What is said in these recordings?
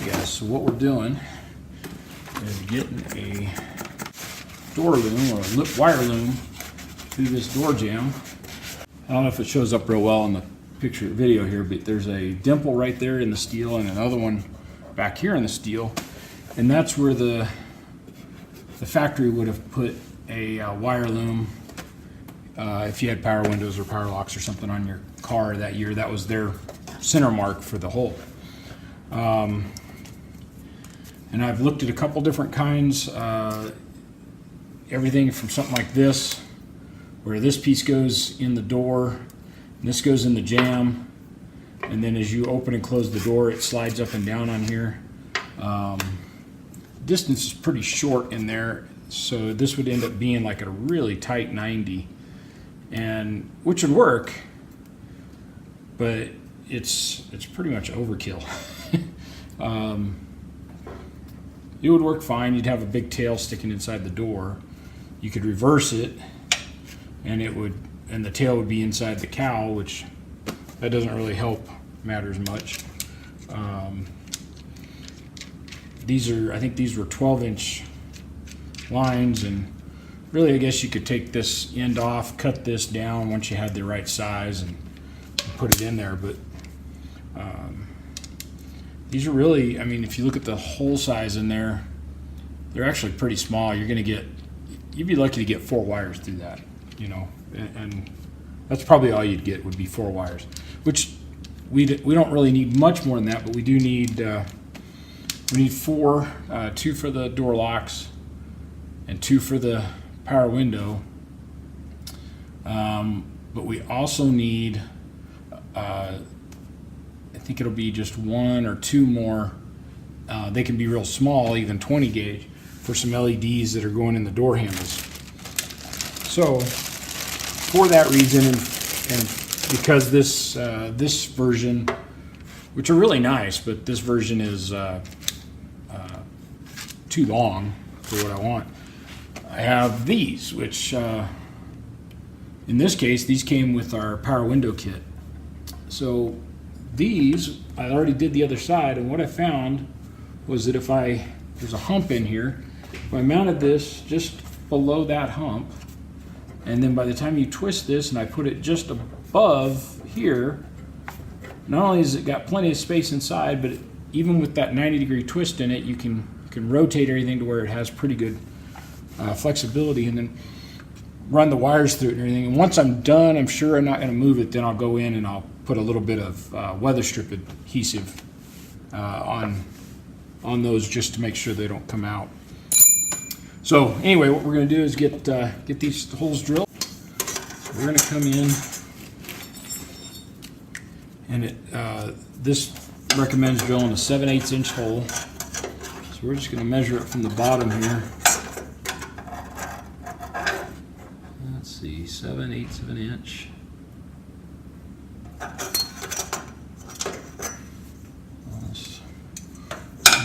guys, so what we're doing is getting a door loom or a wire loom through this door jamb. I don't know if it shows up real well in the picture video here, but there's a dimple right there in the steel and another one back here in the steel, and that's where the factory would have put a wire loom if you had power windows or power locks or something on your car that year. That was their center mark for the hole. And I've looked at a couple different kinds, everything from something like this, where this piece goes in the door, and this goes in the jamb, and then as you open and close the door, it slides up and down on here. Distance is pretty short in there, so this would end up being like a really tight 90, and which would work, but it's pretty much overkill. It would work fine. You'd have a big tail sticking inside the door. You could reverse it, and the tail would be inside the cowl, which that doesn't really help matters much. I think these were 12-inch lines, and really I guess you could take this end off, cut this down once you had the right size and put it in there, but these are really, I mean, if you look at the hole size in there, they're actually pretty small. You'd be lucky to get 4 wires through that, you know, and that's probably all you'd get would be 4 wires, which we don't really need much more than that, but we do need, we need 4, 2 for the door locks and 2 for the power window. But we also need, I think it'll be just 1 or 2 more. They can be real small, even 20 gauge, for some LEDs that are going in the door handles. So for that reason, and because this version, which are really nice, but this version is too long for what I want, I have these, which in this case, these came with our power window kit. So these, I already did the other side, and what I found was that there's a hump in here, if I mounted this just below that hump, and then by the time you twist this and I put it just above here, not only has it got plenty of space inside, but even with that 90-degree twist in it, you can rotate everything to where it has pretty good flexibility, and then run the wires through it and everything. And once I'm done, I'm sure I'm not going to move it, then I'll go in and I'll put a little bit of weather strip adhesive on those just to make sure they don't come out. So anyway, what we're going to do is get these holes drilled. So we're going to come in, and this recommends drilling a 7/8 inch hole. So we're just going to measure it from the bottom here. Let's see, 7/8 of an inch. This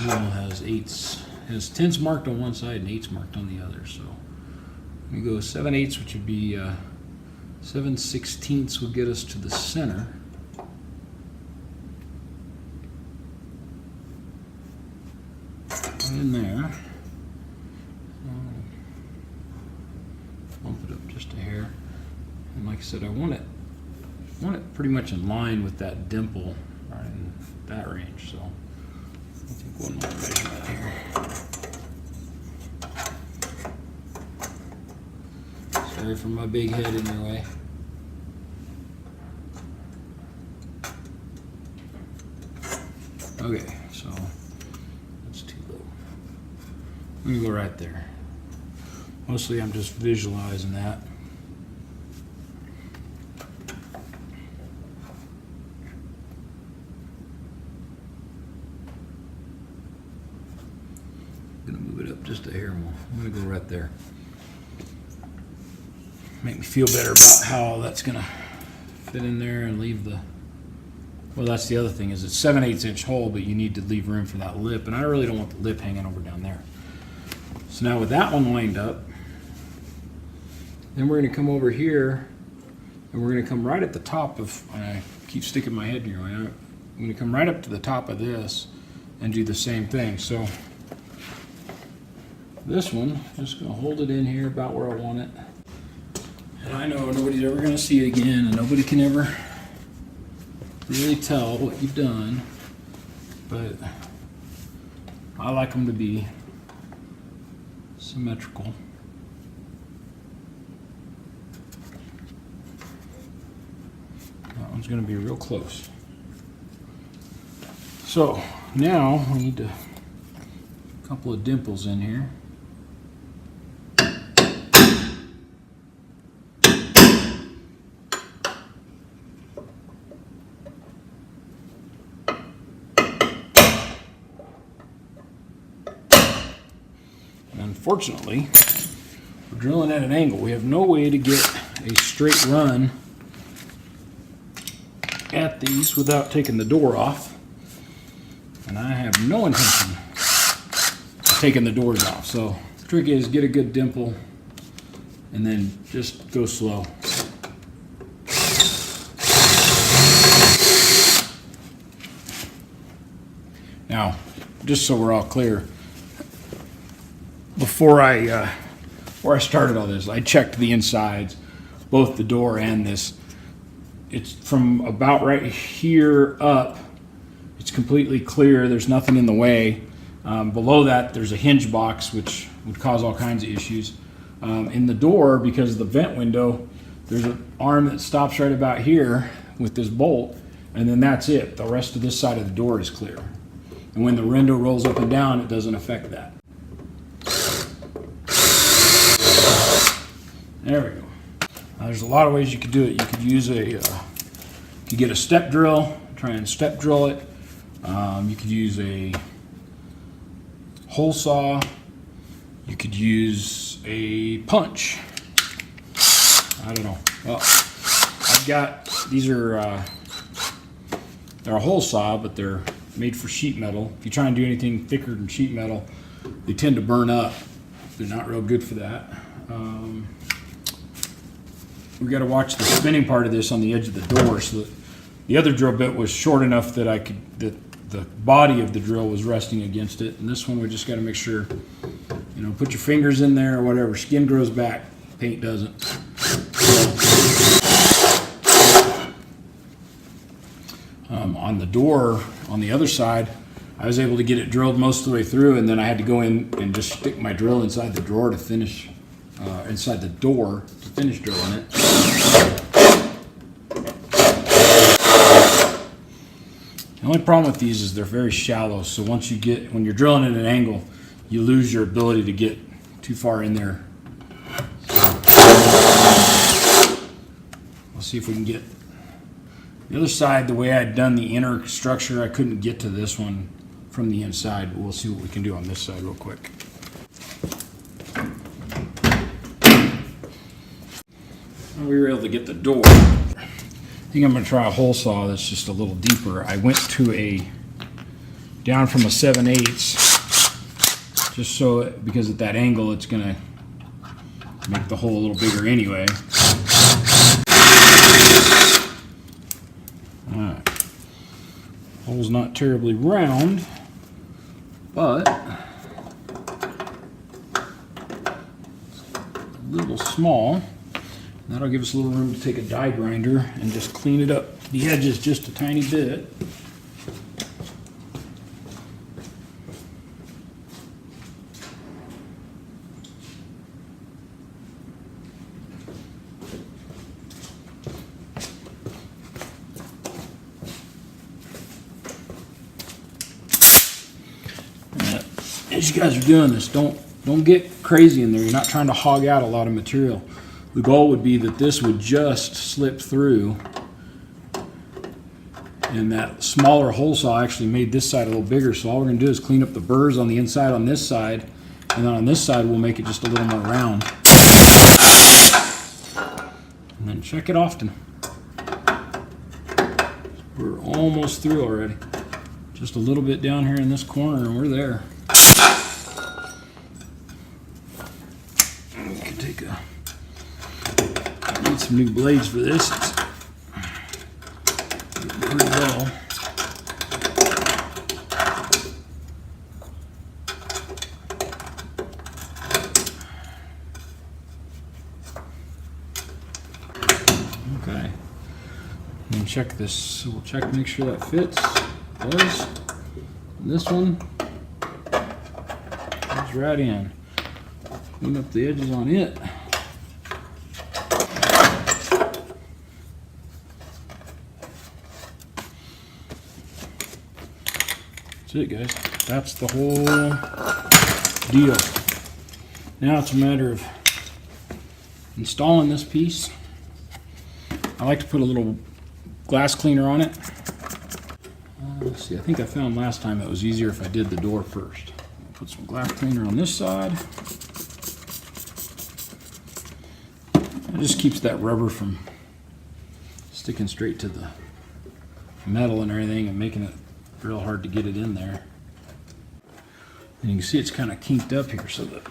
one has 10s marked on one side and 8s marked on the other. So we go 7/8, which would be 7/16 would get us to the center. In there, bump it up just a hair, and like I said, I want it pretty much in line with that dimple, right in that range. So I think one more measurement here. Sorry for my big head in your way. Okay, so that's too low. I'm gonna go right there. Mostly I'm just visualizing that. I'm gonna move it up just a hair more. I'm gonna go right there. Make me feel better about how that's gonna fit in there and leave the, well, that's the other thing, is it's 7/8 inch hole, but you need to leave room for that lip, and I really don't want the lip hanging over down there. So now with that one lined up, then we're going to come over here, and we're going to come right at the top of, and I keep sticking my head in your way, I'm going to come right up to the top of this, and do the same thing. So this one, just gonna hold it in here about where I want it. And I know nobody's ever gonna see it again, and nobody can ever really tell what you've done, but I like them to be symmetrical. That one's gonna be real close. So now we need a couple of dimples in here. Unfortunately, we're drilling at an angle. We have no way to get a straight run at these without taking the door off. And I have no intention of taking the doors off. So the trick is get a good dimple and then just go slow. Now, just so we're all clear, before I started all this, I checked the insides, both the door and this. It's from about right here up, it's completely clear. There's nothing in the way. Below that, there's a hinge box, which would cause all kinds of issues. In the door, because of the vent window, there's an arm that stops right about here with this bolt, and then that's it. The rest of this side of the door is clear. And when the window rolls up and down, it doesn't affect that. There we go. Now, there's a lot of ways you could do it. You could use you could get a step drill, try and step drill it. You could use a hole saw. You could use a punch. I don't know. Well, I've got, these are, they're a hole saw, but they're made for sheet metal. If you try and do anything thicker than sheet metal, they tend to burn up. They're not real good for that. We got to watch the spinning part of this on the edge of the door, so that the other drill bit was short enough that that the body of the drill was resting against it. And this one, we just got to make sure, you know, put your fingers in there or whatever. Skin grows back, paint doesn't. On the door, on the other side, I was able to get it drilled most of the way through, and then I had to go in and just stick my drill inside the drawer to finish, inside the door to finish drilling it. The only problem with these is they're very shallow, so once you get, when you're drilling at an angle, you lose your ability to get too far in there. We'll see if we can get the other side. The way I'd done the inner structure, I couldn't get to this one from the inside, but we'll see what we can do on this side real quick. We were able to get the door. I think I'm going to try a hole saw that's just a little deeper. I went to down from a 7/8, just so, because at that angle it's going to make the hole a little bigger anyway. Alright. Hole's not terribly round, but a little small. That'll give us a little room to take a die grinder and just clean it up the edges just a tiny bit. As you guys are doing this, don't get crazy in there. You're not trying to hog out a lot of material. The goal would be that this would just slip through, and that smaller hole saw actually made this side a little bigger. So all we're going to do is clean up the burrs on the inside on this side, and then on this side we'll make it just a little more round. And then check it often. We're almost through already. Just a little bit down here in this corner and we're there. We can take need some new blades for this. It's getting pretty dull. check this. So we'll check, make sure that fits. It does. And this one goes right in. Clean up the edges on it. That's it, guys. That's the whole deal. Now it's a matter of installing this piece. I like to put a little glass cleaner on it. Let's see, I think I found last time it was easier if I did the door first. Put some glass cleaner on this side. It just keeps that rubber from sticking straight to the metal and everything and making it real hard to get it in there. And you can see it's kind of kinked up here, so the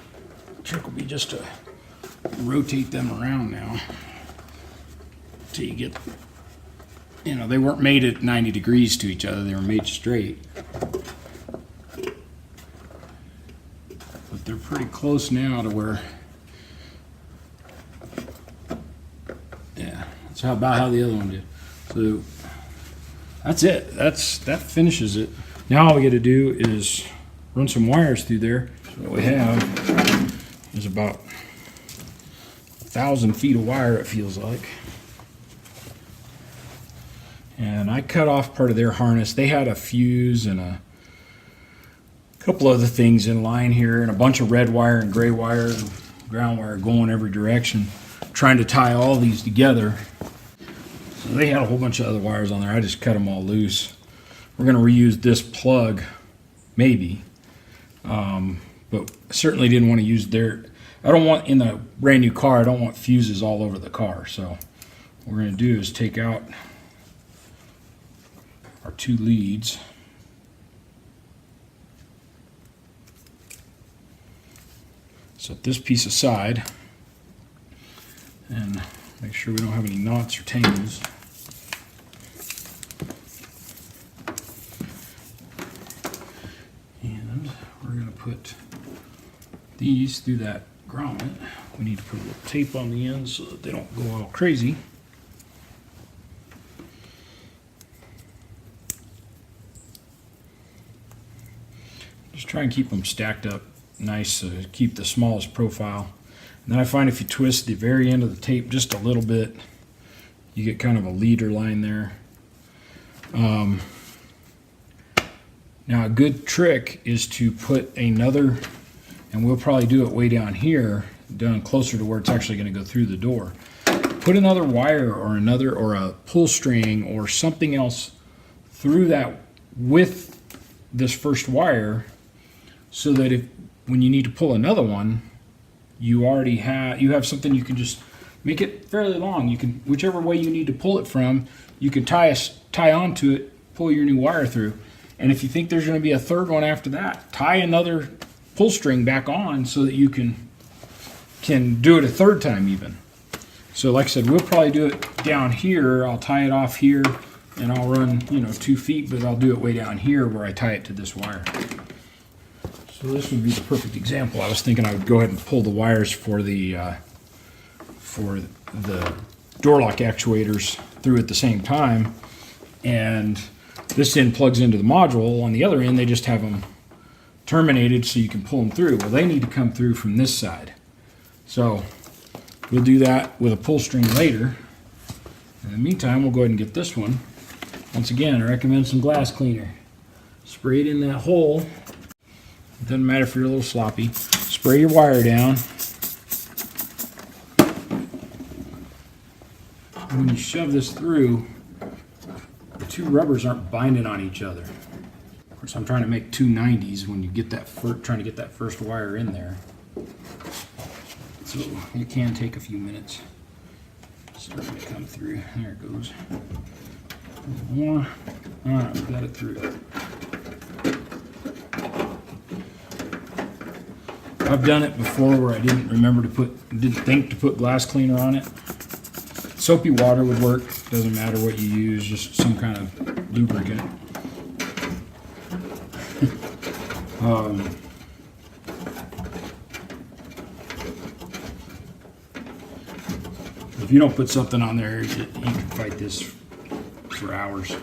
trick will be just to rotate them around now until you get, you know, they weren't made at 90 degrees to each other, they were made straight. But they're pretty close now to where, yeah, that's about how the other one did. So that's it. That finishes it. Now all we got to do is run some wires through there. So what we have is about 1,000 feet of wire, it feels like. And I cut off part of their harness. They had a fuse and a couple other things in line here, and a bunch of red wire and gray wire and ground wire going every direction, trying to tie all these together. So they had a whole bunch of other wires on there. I just cut them all loose. We're going to reuse this plug, maybe. But certainly didn't want to use their, I don't want, in the brand new car, I don't want fuses all over the car. So what we're going to do is take out our 2 leads. Set this piece aside and make sure we don't have any knots or tangles. And we're going to put these through that grommet. We need to put a little tape on the ends so that they don't go all crazy. Just try and keep them stacked up nice so to keep the smallest profile. And then I find if you twist the very end of the tape just a little bit, you get kind of a leader line there. Now a good trick is to put another, and we'll probably do it way down here, down closer to where it's actually going to go through the door. Put another wire or a pull string or something else through that with this first wire, so that if when you need to pull another one, you have something. You can just make it fairly long. You can, whichever way you need to pull it from, you can tie onto it, pull your new wire through. And if you think there's going to be a third one after that, tie another pull string back on so that you can do it a third time even. So like I said, we'll probably do it down here. I'll tie it off here and I'll run, 2 feet, but I'll do it way down here where I tie it to this wire. So this would be the perfect example. I was thinking I would go ahead and pull the wires for the door lock actuators through at the same time, and this end plugs into the module. On the other end, they just have them terminated so you can pull them through. Well, they need to come through from this side. So we'll do that with a pull string later. In the meantime, we'll go ahead and get this one. Once again, I recommend some glass cleaner. Spray it in that hole. It doesn't matter if you're a little sloppy. Spray your wire down. And when you shove this through, the 2 rubbers aren't binding on each other. Of course, I'm trying to make 2 90s when you get that trying to get that first wire in there. So it can take a few minutes. Starting to come through. There it goes. More. All right, we got it through. I've done it before where I didn't think to put glass cleaner on it. Soapy water would work. Doesn't matter what you use, just some kind of lubricant. If you don't put something on there, you can fight this for hours.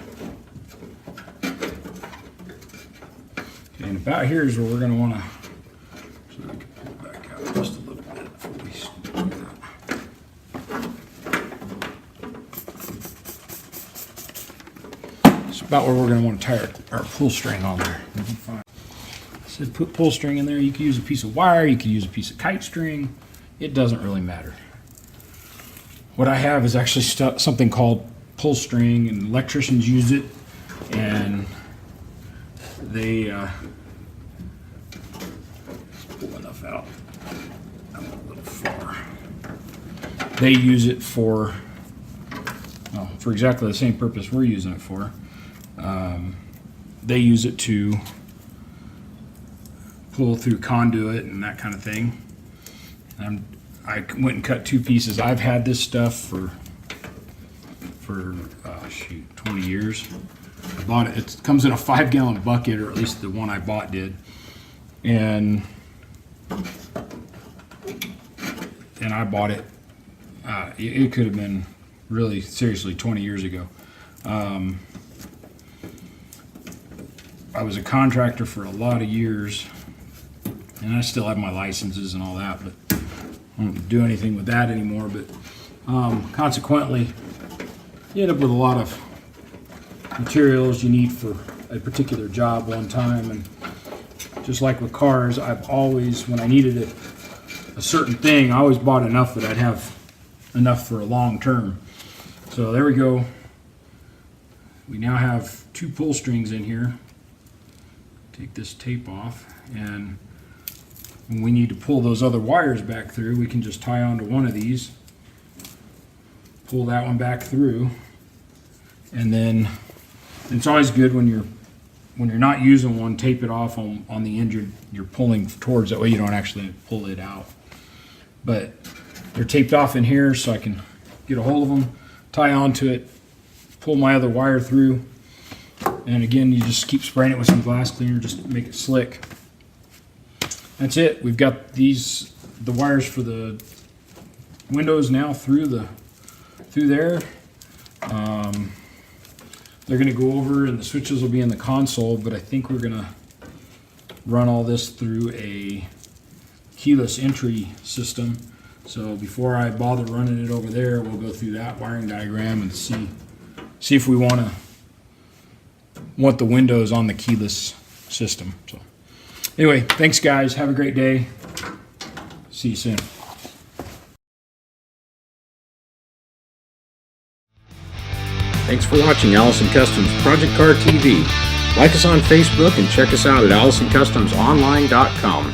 Okay, and about here is where we're going to want to, so I can pull it back out just a little bit before we do that. It's about where we're going to want to tie our pull string on there. I said put pull string in there. You can use a piece of wire, you can use a piece of kite string. It doesn't really matter. What I have is actually something called pull string, and electricians use it, and they pull enough out. I'm a little far. They use it for exactly the same purpose we're using it for. They use it to pull through conduit and that kind of thing. I went and cut 2 pieces. I've had this stuff for 20 years. I bought it. It comes in a 5-gallon bucket, or at least the one I bought did. And I bought it. It could have been really seriously 20 years ago. I was a contractor for a lot of years, and I still have my licenses and all that, but I don't do anything with that anymore. But consequently, you end up with a lot of materials you need for a particular job one time. And just like with cars, I've always, when I needed a certain thing, I always bought enough that I'd have enough for a long term. So there we go. We now have 2 pull strings in here. Take this tape off, and when we need to pull those other wires back through, we can just tie onto one of these, pull that one back through, and then it's always good when you're not using one, tape it off on the end you're pulling towards. That way you don't actually pull it out. But they're taped off in here, so I can get a hold of them, tie onto it, pull my other wire through, and again, you just keep spraying it with some glass cleaner just to make it slick. That's it. We've got the wires for the windows now through there. They're going to go over, and the switches will be in the console, but I think we're going to run all this through a keyless entry system. So before I bother running it over there, we'll go through that wiring diagram and see if we want the windows on the keyless system. So anyway, thanks guys. Have a great day. See you soon. Thanks for watching Allison Customs Project Car TV. Like us on Facebook and check us out at AllisonCustomsOnline.com.